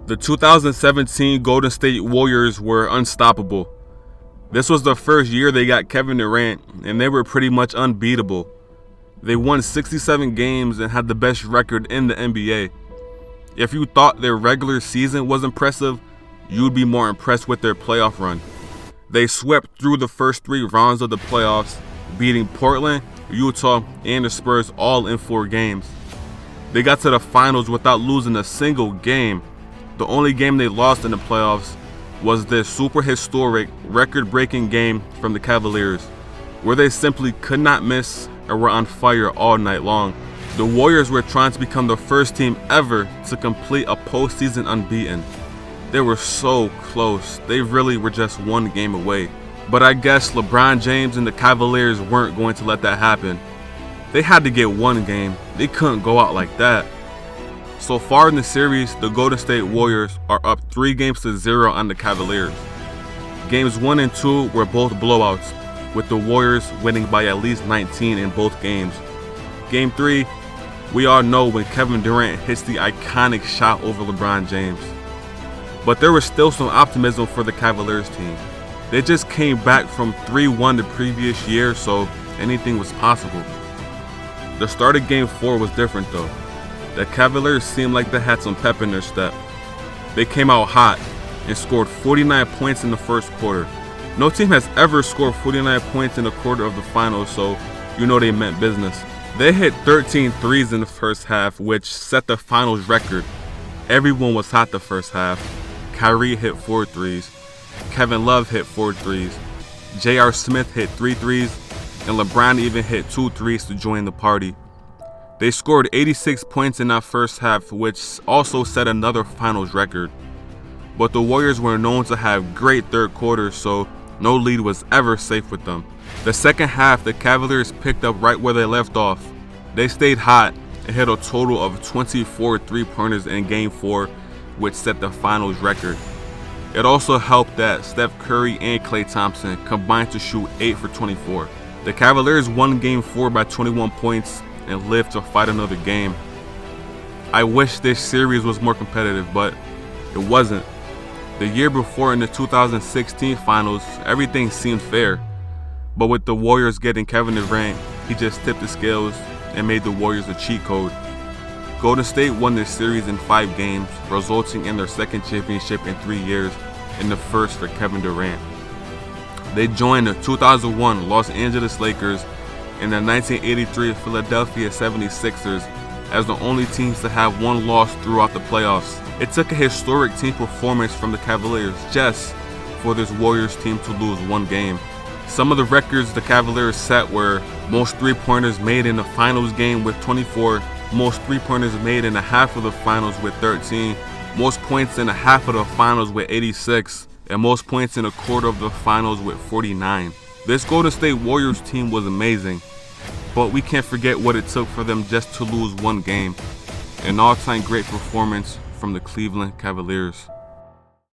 The 2017 Golden State Warriors were unstoppable. This was the first year they got Kevin Durant, and they were pretty much unbeatable. They won 67 games and had the best record in the NBA. If you thought their regular season was impressive, you'd be more impressed with their playoff run. They swept through the first 3 rounds of the playoffs, beating Portland, Utah, and the Spurs all in 4 games. They got to the finals without losing a single game. The only game they lost in the playoffs was this super historic, record-breaking game from the Cavaliers, where they simply could not miss and were on fire all night long. The Warriors were trying to become the first team ever to complete a postseason unbeaten. They were so close. They really were just 1 game away. But I guess LeBron James and the Cavaliers weren't going to let that happen. They had to get 1 game. They couldn't go out like that. So far in the series, the Golden State Warriors are up 3-0 on the Cavaliers. Games 1 and 2 were both blowouts, with the Warriors winning by at least 19 in both games. Game 3, we all know when Kevin Durant hits the iconic shot over LeBron James. But there was still some optimism for the Cavaliers team. They just came back from 3-1 the previous year, so anything was possible. The start of Game 4 was different though. The Cavaliers seemed like they had some pep in their step. They came out hot and scored 49 points in the first quarter. No team has ever scored 49 points in a quarter of the finals, so you know they meant business. They hit 13 threes in the first half, which set the finals record. Everyone was hot the first half. Kyrie hit 4 threes. Kevin Love hit 4 threes. J.R. Smith hit 3 threes, and LeBron even hit 2 threes to join the party. They scored 86 points in that first half, which also set another finals record. But the Warriors were known to have great third quarters, so no lead was ever safe with them. The second half, the Cavaliers picked up right where they left off. They stayed hot and hit a total of 24 3-pointers in Game 4, which set the finals record. It also helped that Steph Curry and Klay Thompson combined to shoot 8 for 24. The Cavaliers won Game 4 by 21 points and lived to fight another game. I wish this series was more competitive, but it wasn't. The year before in the 2016 finals, everything seemed fair. But with the Warriors getting Kevin Durant, he just tipped the scales and made the Warriors a cheat code. Golden State won this series in 5 games, resulting in their second championship in 3 years and the first for Kevin Durant. They joined the 2001 Los Angeles Lakers and the 1983 Philadelphia 76ers as the only teams to have 1 loss throughout the playoffs. It took a historic team performance from the Cavaliers just for this Warriors team to lose 1 game. Some of the records the Cavaliers set were most 3-pointers made in a finals game with 24, most 3-pointers made in a half of the finals with 13, most points in a half of the finals with 86, and most points in a quarter of the finals with 49. This Golden State Warriors team was amazing, but we can't forget what it took for them just to lose 1 game. An all-time great performance from the Cleveland Cavaliers.